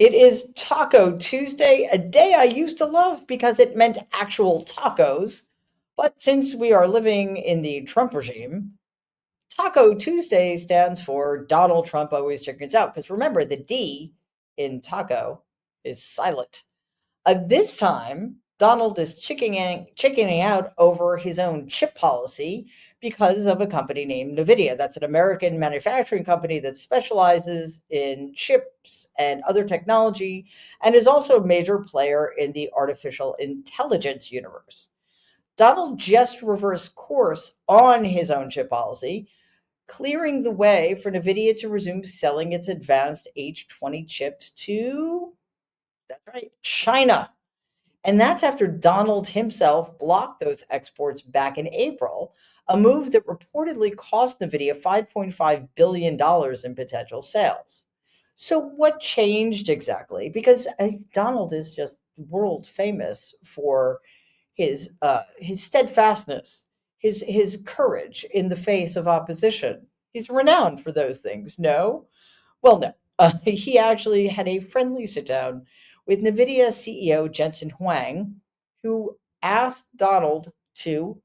It is Taco Tuesday, a day I used to love because it meant actual tacos. But since we are living in the Trump regime, Taco Tuesday stands for Donald Trump always chickens out. Because remember, the D in taco is silent. This time, Donald is chickening out over his own chip policy because of a company named Nvidia. That's an American manufacturing company that specializes in chips and other technology and is also a major player in the artificial intelligence universe. Donald just reversed course on his own chip policy, clearing the way for Nvidia to resume selling its advanced H20 chips to, that's right, China. And that's after Donald himself blocked those exports back in April, a move that reportedly cost Nvidia $5.5 billion in potential sales. So, what changed exactly? Because Donald is just world famous for his steadfastness, his courage in the face of opposition. He's renowned for those things. No, well, no. He actually had a friendly sit down with NVIDIA CEO Jensen Huang, who asked Donald to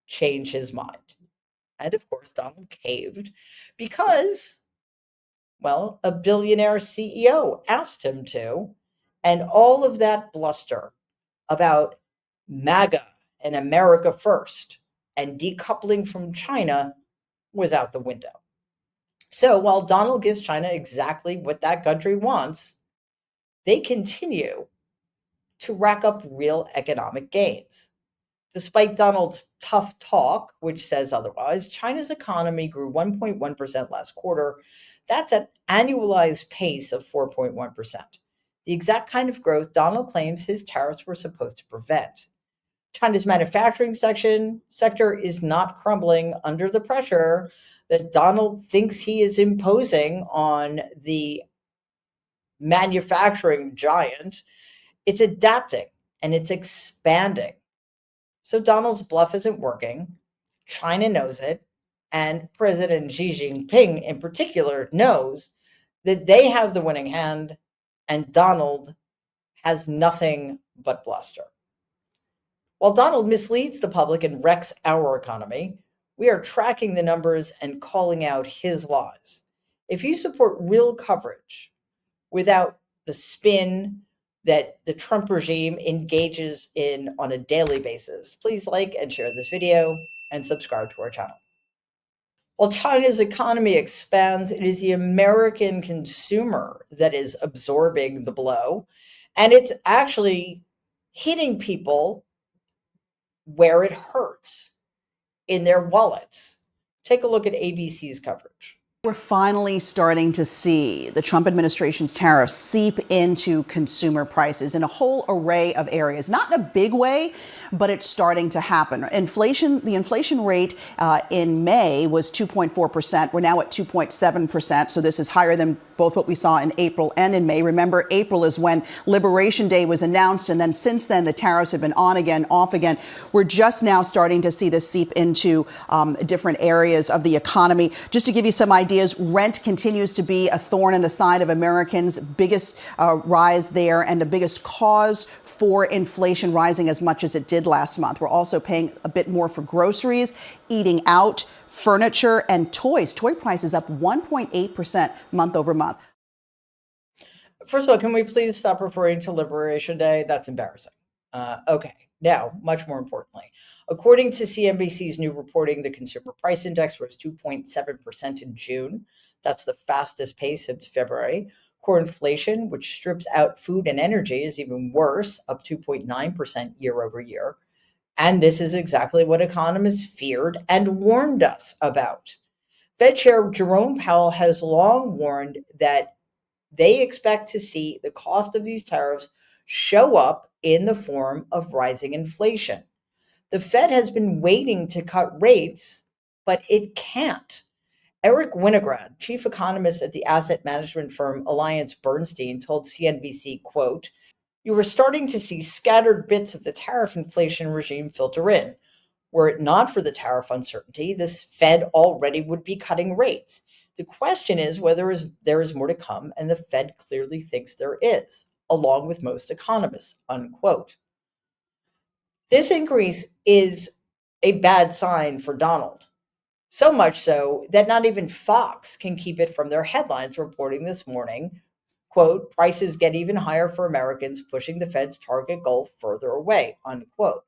change his mind. And of course, Donald caved because, well, a billionaire CEO asked him to. And all of that bluster about MAGA and America first and decoupling from China was out the window. So while Donald gives China exactly what that country wants, they continue to rack up real economic gains. Despite Donald's tough talk, which says otherwise, China's economy grew 1.1% last quarter. That's an annualized pace of 4.1%. The exact kind of growth Donald claims his tariffs were supposed to prevent. China's manufacturing sector is not crumbling under the pressure that Donald thinks he is imposing on the manufacturing giant. It's adapting and it's expanding. So Donald's bluff isn't working. China knows it. And President Xi Jinping, in particular, knows that they have the winning hand and Donald has nothing but bluster. While Donald misleads the public and wrecks our economy, we are tracking the numbers and calling out his lies. If you support real coverage without the spin that the Trump regime engages in on a daily basis, please like and share this video and subscribe to our channel. While China's economy expands, it is the American consumer that is absorbing the blow, and it's actually hitting people where it hurts in their wallets. Take a look at ABC's coverage. We're finally starting to see the Trump administration's tariffs seep into consumer prices in a whole array of areas. Not in a big way, but it's starting to happen. The inflation rate in May was 2.4%. We're now at 2.7%. So this is higher than both what we saw in April and in May. Remember, April is when Liberation Day was announced. And then since then, the tariffs have been on again, off again. We're just now starting to see this seep into different areas of the economy. Just to give you some ideas, rent continues to be a thorn in the side of Americans. Biggest rise there and the biggest cause for inflation rising as much as it did last month. We're also paying a bit more for groceries, eating out, furniture, and toys. Toy prices up 1.8% month over month. First of all, can we please stop referring to Liberation Day? That's embarrassing. Okay. Now, much more importantly, according to CNBC's new reporting, the consumer price index rose 2.7% in June. That's the fastest pace since February. Core inflation, which strips out food and energy, is even worse, up 2.9% year over year. And this is exactly what economists feared and warned us about. Fed Chair Jerome Powell has long warned that they expect to see the cost of these tariffs show up in the form of rising inflation. The Fed has been waiting to cut rates, but it can't. Eric Winograd, chief economist at the asset management firm AllianceBernstein, told CNBC, quote, "You are starting to see scattered bits of the tariff inflation regime filter in. Were it not for the tariff uncertainty, this Fed already would be cutting rates. The question is whether there is more to come, and the Fed clearly thinks there is, along with most economists, unquote. This increase is a bad sign for Donald. So much so that not even Fox can keep it from their headlines reporting this morning, quote, prices get even higher for Americans, pushing the Fed's target goal further away, unquote.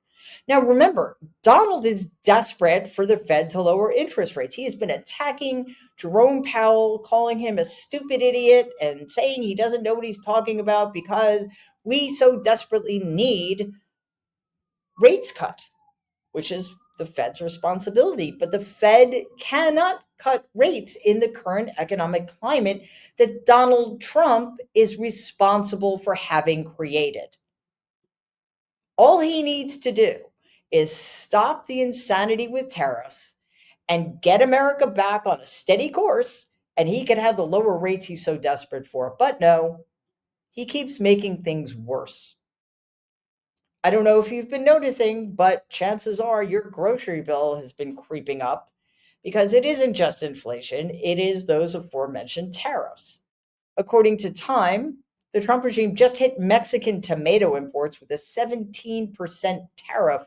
Now, remember, Donald is desperate for the Fed to lower interest rates. He has been attacking Jerome Powell, calling him a stupid idiot and saying he doesn't know what he's talking about because we so desperately need rates cut, which is the Fed's responsibility. But the Fed cannot cut rates in the current economic climate that Donald Trump is responsible for having created. All he needs to do is stop the insanity with tariffs and get America back on a steady course, and he can have the lower rates he's so desperate for. But no, he keeps making things worse. I don't know if you've been noticing, but chances are your grocery bill has been creeping up because it isn't just inflation, it is those aforementioned tariffs. According to Time, the Trump regime just hit Mexican tomato imports with a 17% tariff,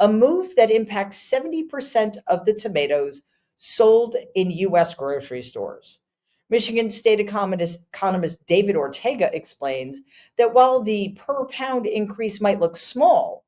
a move that impacts 70% of the tomatoes sold in U.S. grocery stores. Michigan State economist David Ortega explains that while the per pound increase might look small,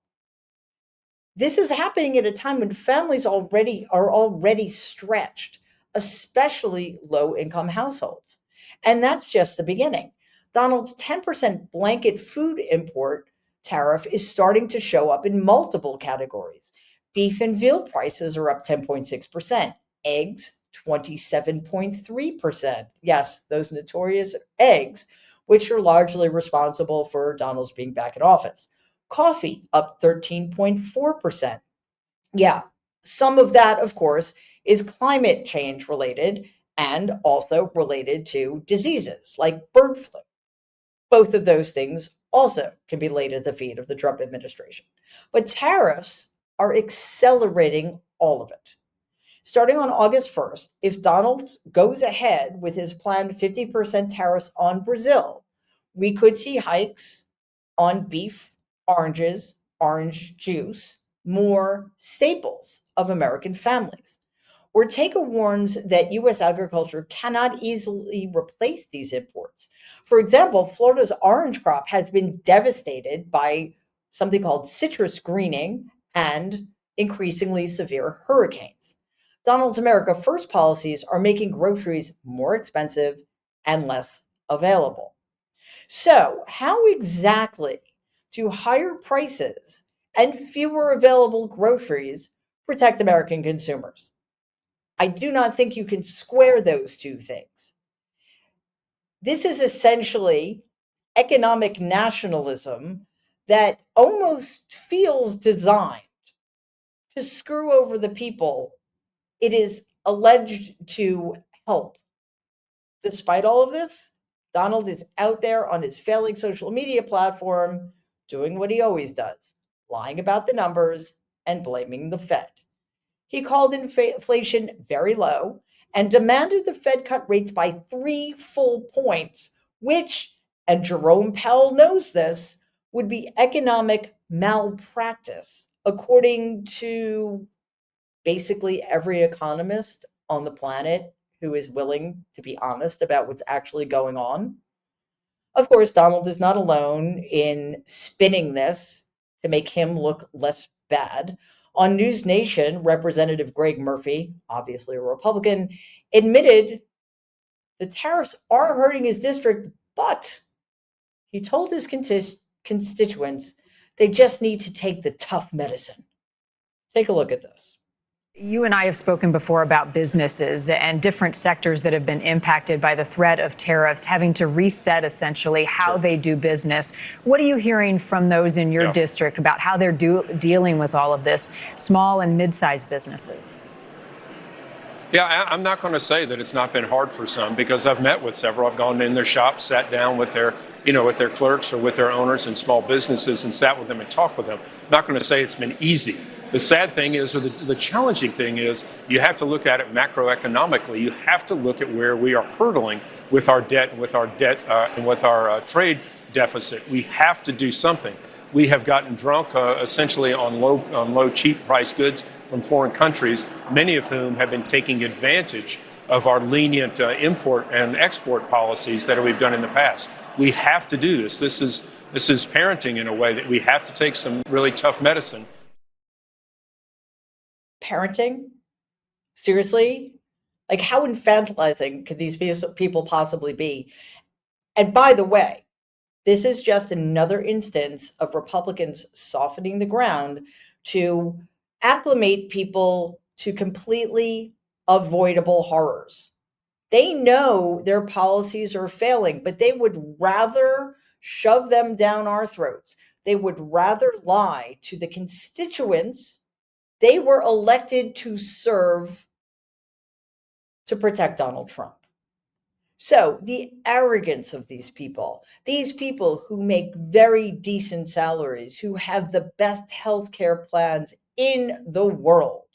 this is happening at a time when families are already stretched, especially low income households. And that's just the beginning. Donald's 10% blanket food import tariff is starting to show up in multiple categories. Beef and veal prices are up 10.6%, eggs 27.3%. Yes, those notorious eggs, which are largely responsible for Donald's being back in office. Coffee up 13.4%. Yeah, some of that, of course, is climate change related and also related to diseases like bird flu. Both of those things also can be laid at the feet of the Trump administration. But tariffs are accelerating all of it. Starting on August 1st, if Donald goes ahead with his planned 50% tariffs on Brazil, we could see hikes on beef, oranges, orange juice, more staples of American families. Ortega warns that U.S. agriculture cannot easily replace these imports. For example, Florida's orange crop has been devastated by something called citrus greening and increasingly severe hurricanes. Donald's America First policies are making groceries more expensive and less available. So, how exactly do higher prices and fewer available groceries protect American consumers? I do not think you can square those two things. This is essentially economic nationalism that almost feels designed to screw over the people it is alleged to help. Despite all of this, Donald is out there on his failing social media platform doing what he always does, lying about the numbers and blaming the Fed. He called inflation very low and demanded the Fed cut rates by 3 full points, which, and Jerome Powell knows this, would be economic malpractice, according to basically every economist on the planet who is willing to be honest about what's actually going on. Of course, Donald is not alone in spinning this to make him look less bad. On News Nation, Representative Greg Murphy, obviously a Republican, admitted the tariffs are hurting his district, but he told his constituents they just need to take the tough medicine. Take a look at this. You and I have spoken before about businesses and different sectors that have been impacted by the threat of tariffs, having to reset essentially how they do business. What are you hearing from those in your district about how they're dealing with all of this, small and mid-sized businesses? Yeah, I'm not going to say that it's not been hard for some because I've met with several. I've gone in their shops, sat down with their, with their clerks or with their owners and small businesses and sat with them and talked with them. I'm not going to say it's been easy. The sad thing is, or the challenging thing is, you have to look at it macroeconomically. You have to look at where we are hurdling with our debt and with our trade deficit. We have to do something. We have gotten drunk essentially on low cheap price goods from foreign countries, many of whom have been taking advantage of our lenient import and export policies that we've done in the past. We have to do this. This is parenting in a way that we have to take some really tough medicine. Parenting? Seriously? Like, how infantilizing could these people possibly be? And by the way, this is just another instance of Republicans softening the ground to acclimate people to completely avoidable horrors. They know their policies are failing, but they would rather shove them down our throats. They would rather lie to the constituents they were elected to serve to protect Donald Trump. So the arrogance of these people who make very decent salaries, who have the best healthcare plans in the world,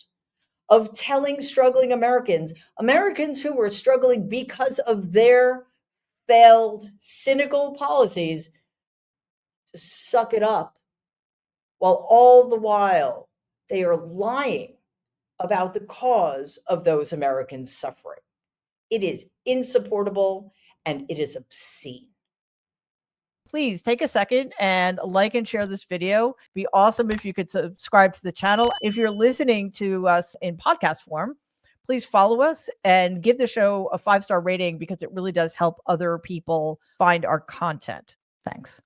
of telling struggling Americans who were struggling because of their failed, cynical policies, to suck it up, while all the while they are lying about the cause of those Americans suffering. It is insupportable and it is obscene. Please take a second and like and share this video. It'd be awesome if you could subscribe to the channel. If you're listening to us in podcast form, please follow us and give the show a 5-star rating because it really does help other people find our content. Thanks.